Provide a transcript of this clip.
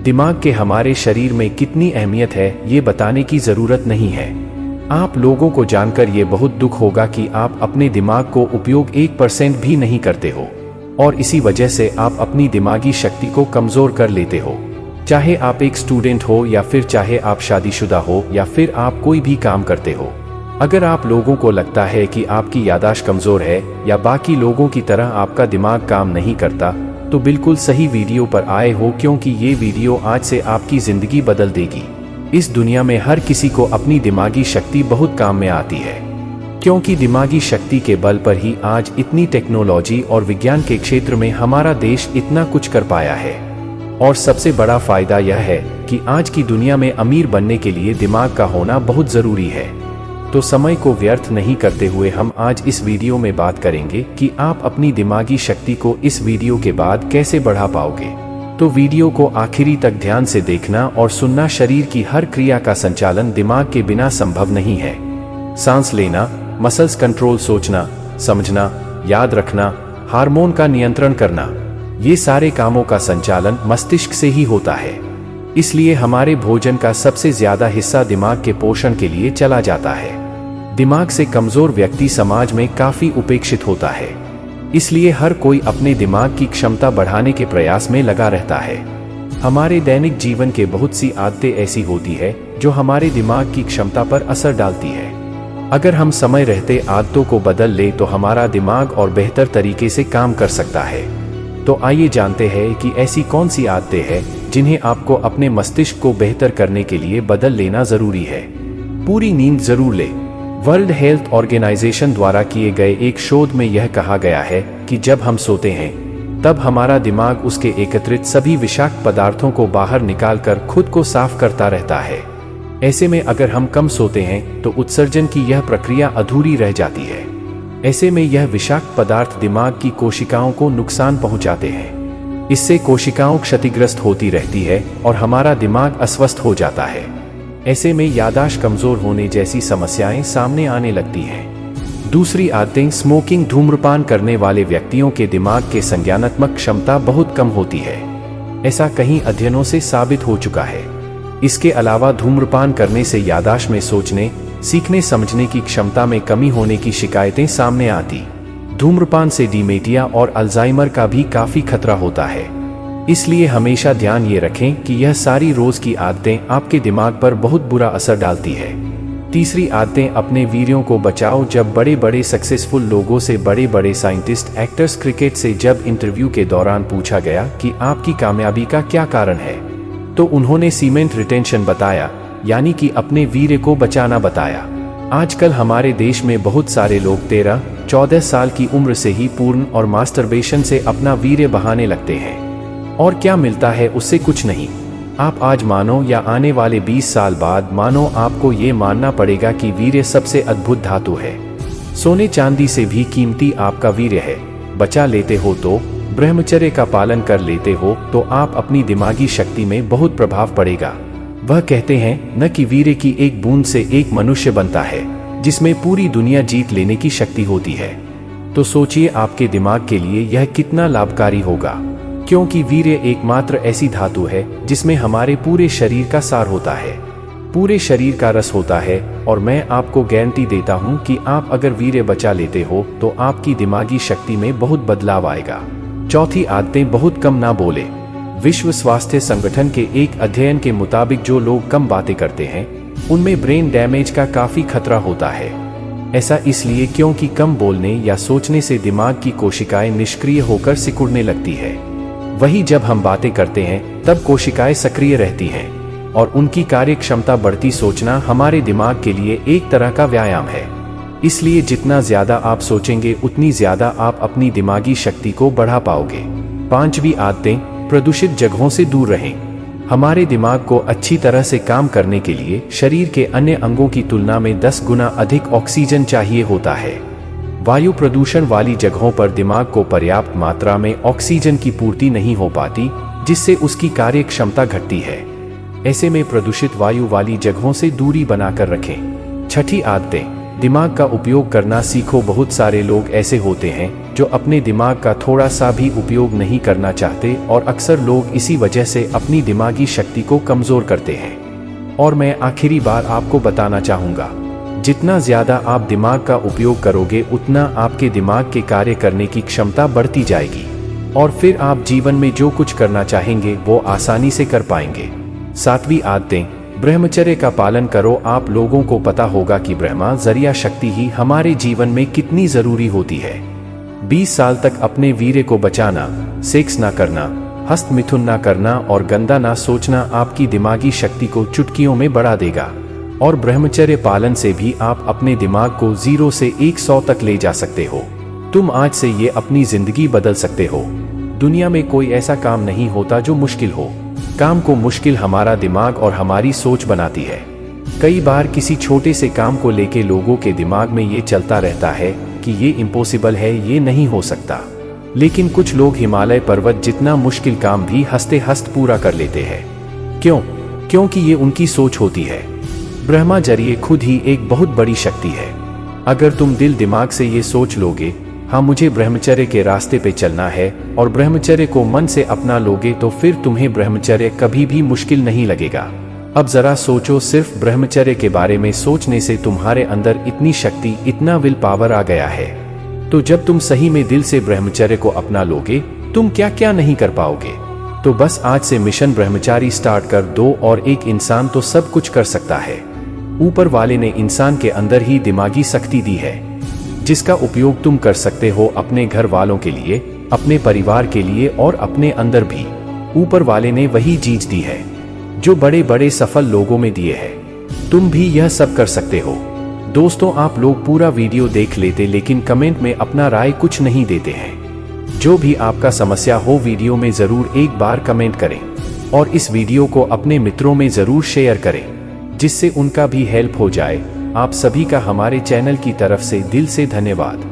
दिमाग के हमारे शरीर में कितनी अहमियत है ये बताने की ज़रूरत नहीं है। आप लोगों को जानकर ये बहुत दुख होगा कि आप अपने दिमाग को उपयोग 1% भी नहीं करते हो और इसी वजह से आप अपनी दिमागी शक्ति को कमज़ोर कर लेते हो। चाहे आप एक स्टूडेंट हो या फिर चाहे आप शादीशुदा हो या फिर आप कोई भी काम करते हो, अगर आप लोगों को लगता है कि आपकी याददाश्त कमज़ोर है या बाकी लोगों की तरह आपका दिमाग काम नहीं करता, तो बिल्कुल सही वीडियो पर आए हो, क्योंकि ये वीडियो आज से आपकी ज़िंदगी बदल देगी। इस दुनिया में हर किसी को अपनी दिमागी शक्ति बहुत काम में आती है, क्योंकि दिमागी शक्ति के बल पर ही आज इतनी टेक्नोलॉजी और विज्ञान के क्षेत्र में हमारा देश इतना कुछ कर पाया है। और सबसे बड़ा फायदा यह है कि आज की दुनिया में अमीर बनने के लिए दिमाग का होना बहुत ज़रूरी है। तो समय को व्यर्थ नहीं करते हुए हम आज इस वीडियो में बात करेंगे कि आप अपनी दिमागी शक्ति को इस वीडियो के बाद कैसे बढ़ा पाओगे। तो वीडियो को आखिरी तक ध्यान से देखना और सुनना। शरीर की हर क्रिया का संचालन दिमाग के बिना संभव नहीं है। सांस लेना, मसल्स कंट्रोल, सोचना, समझना, याद रखना, हार्मोन का नियंत्रण करना, ये सारे कामों का संचालन मस्तिष्क से ही होता है। इसलिए हमारे भोजन का सबसे ज्यादा हिस्सा दिमाग के पोषण के लिए चला जाता है। दिमाग से कमजोर व्यक्ति समाज में काफी उपेक्षित होता है। इसलिए हर कोई अपने दिमाग की क्षमता बढ़ाने के प्रयास में लगा रहता है। हमारे दैनिक जीवन के बहुत सी आदतें ऐसी होती है जो हमारे दिमाग की क्षमता पर असर डालती है। अगर हम समय रहते आदतों को बदल ले तो हमारा दिमाग और बेहतर तरीके से काम कर सकता है। तो आइए जानते हैं कि ऐसी कौन सी आदतें हैं जिन्हें आपको अपने मस्तिष्क को बेहतर करने के लिए बदल लेना जरूरी है। पूरी नींद जरूर ले। वर्ल्ड हेल्थ ऑर्गेनाइजेशन द्वारा किए गए एक शोध में यह कहा गया है कि जब हम सोते हैं तब हमारा दिमाग उसके एकत्रित सभी विषाक्त पदार्थों को बाहर निकालकर खुद को साफ करता रहता है। ऐसे में अगर हम कम सोते हैं तो उत्सर्जन की यह प्रक्रिया अधूरी रह जाती है। ऐसे में यह विषाक्त पदार्थ दिमाग की कोशिकाओं को नुकसान पहुंचाते हैं। इससे कोशिकाओं क्षतिग्रस्त होती रहती है और हमारा दिमाग अस्वस्थ हो जाता है। ऐसे में याददाश्त कमजोर होने जैसी समस्याएं सामने आने लगती हैं। दूसरी आदतें, स्मोकिंग, धूम्रपान करने वाले व्यक्तियों के दिमाग के संज्ञानात्मक क्षमता बहुत कम होती है। ऐसा कई अध्ययनों से साबित हो चुका है। इसके अलावा धूम्रपान करने से याददाश्त में सोचने, सीखने, समझने की क्षमता में कमी होने की शिकायतें सामने आती। धूम्रपान से डिमेंशिया और अल्जाइमर का भी काफी खतरा होता है। इसलिए हमेशा ध्यान ये रखें कि यह सारी रोज की आदतें आपके दिमाग पर बहुत बुरा असर डालती है। तीसरी आदतें, अपने वीरों को बचाओ। जब बड़े बड़े सक्सेसफुल लोगों से, बड़े बड़े साइंटिस्ट, एक्टर्स, क्रिकेट से जब इंटरव्यू के दौरान पूछा गया कि आपकी कामयाबी का क्या कारण है, तो उन्होंने सीमेंट रिटेंशन बताया, यानी कि अपने वीर्य को बचाना बताया। आजकल हमारे देश में बहुत सारे लोग 13-14 साल की उम्र से ही पूर्ण और मास्टरबेशन से अपना वीर्य बहाने लगते हैं। और क्या मिलता है उससे? कुछ नहीं। आप आज मानो या आने वाले 20 साल बाद मानो, आपको ये मानना पड़ेगा कि वीर्य सबसे अद्भुत धातु है। सोने चांदी से भी कीमती आपका वीर्य है। बचा लेते हो तो, ब्रह्मचर्य का पालन कर लेते हो तो आप अपनी दिमागी शक्ति में बहुत प्रभाव पड़ेगा। वह कहते हैं न कि वीर्य की एक बूंद से एक मनुष्य बनता है जिसमें पूरी दुनिया जीत लेने की शक्ति होती है। तो सोचिए आपके दिमाग के लिए यह कितना लाभकारी होगा, क्योंकि वीर्य एकमात्र ऐसी धातु है जिसमें हमारे पूरे शरीर का सार होता है, पूरे शरीर का रस होता है। और मैं आपको गारंटी देता हूं कि आप अगर वीर्य बचा लेते हो तो आपकी दिमागी शक्ति में बहुत बदलाव आएगा। चौथी आदतें, बहुत कम ना बोले। विश्व स्वास्थ्य संगठन के एक अध्ययन के मुताबिक जो लोग कम बातें करते हैं उनमें ब्रेन डैमेज का काफी खतरा होता है। ऐसा इसलिए क्योंकि कम बोलने या सोचने से दिमाग की कोशिकाएं निष्क्रिय होकर सिकुड़ने लगती है। वही जब हम बातें करते हैं तब कोशिकाएं सक्रिय रहती हैं और उनकी कार्य क्षमता बढ़ती। सोचना हमारे दिमाग के लिए एक तरह का व्यायाम है। इसलिए जितना ज्यादा आप सोचेंगे उतनी ज्यादा आप अपनी दिमागी शक्ति को बढ़ा पाओगे। पांचवी आदतें, प्रदूषित जगहों से दूर रहें। हमारे दिमाग को अच्छी तरह से काम करने के लिए शरीर के अन्य अंगों की तुलना में 10 गुना अधिक ऑक्सीजन चाहिए होता है। वायु प्रदूषण वाली जगहों पर दिमाग को पर्याप्त मात्रा में ऑक्सीजन की पूर्ति नहीं हो पाती, जिससे उसकी कार्य क्षमता घटती है। ऐसे में प्रदूषित वायु वाली जगहों से दूरी बनाकर रखें। छठी आदतें, दिमाग का उपयोग करना सीखो। बहुत सारे लोग ऐसे होते हैं जो अपने दिमाग का थोड़ा सा भी उपयोग नहीं करना चाहते और अक्सर लोग इसी वजह से अपनी दिमागी शक्ति को कमज़ोर करते हैं। और मैं आखिरी बार आपको बताना चाहूँगा, जितना ज़्यादा आप दिमाग का उपयोग करोगे उतना आपके दिमाग के कार्य करने की क्षमता बढ़ती जाएगी और फिर आप जीवन में जो कुछ करना चाहेंगे वो आसानी से कर पाएंगे। 7वीं आदतें, ब्रह्मचर्य का पालन करो। आप लोगों को पता होगा कि ब्रह्मचर्य शक्ति ही हमारे जीवन में कितनी ज़रूरी होती है। 20 साल तक अपने वीर्य को बचाना, सेक्स ना करना, हस्त मिथुन ना करना और गंदा ना सोचना आपकी दिमागी शक्ति को चुटकियों में बढ़ा देगा। और ब्रह्मचर्य पालन से भी आप अपने दिमाग को 0 से 100 तक ले जा सकते हो। तुम आज से ये अपनी जिंदगी बदल सकते हो। दुनिया में कोई ऐसा काम नहीं होता जो मुश्किल हो। काम को मुश्किल हमारा दिमाग और हमारी सोच बनाती है। कई बार किसी छोटे से काम को लेके लोगों के दिमाग में ये चलता रहता है कि ये इम्पॉसिबल है, ये नहीं हो सकता। लेकिन कुछ लोग हिमालय पर्वत जितना मुश्किल काम भी हंसते हंसते पूरा कर लेते हैं। क्यों? क्योंकि ये उनकी सोच होती है। ब्रह्मचर्य खुद ही एक बहुत बड़ी शक्ति है। अगर तुम दिल दिमाग से ये सोच लोगे, हाँ मुझे ब्रह्मचर्य के रास्ते पे चलना है, और ब्रह्मचर्य को मन से अपना लोगे, तो फिर तुम्हें ब्रह्मचर्य कभी भी मुश्किल नहीं लगेगा। अब जरा सोचो, सिर्फ ब्रह्मचर्य के बारे में सोचने से तुम्हारे अंदर इतनी शक्ति, इतना विल पावर आ गया है। तो जब तुम सही में दिल से ब्रह्मचर्य को अपना लोगे, तुम क्या क्या नहीं कर पाओगे। तो बस आज से मिशन ब्रह्मचारी स्टार्ट कर दो और एक इंसान तो सब कुछ कर सकता है। ऊपर वाले ने इंसान के अंदर ही दिमागी शक्ति दी है, जिसका उपयोग तुम कर सकते हो अपने घर वालों के लिए, अपने परिवार के लिए और अपने अंदर भी। ऊपर वाले ने वही चीज दी है जो बड़े बड़े सफल लोगों में दिए है। तुम भी यह सब कर सकते हो। दोस्तों, आप लोग पूरा वीडियो देख लेते लेकिन कमेंट में अपना राय कुछ नहीं देते हैं। जो भी आपका समस्या हो वीडियो में जरूर एक बार कमेंट करें और इस वीडियो को अपने मित्रों में जरूर शेयर करें, जिससे उनका भी हेल्प हो जाए। आप सभी का हमारे चैनल की तरफ से दिल से धन्यवाद।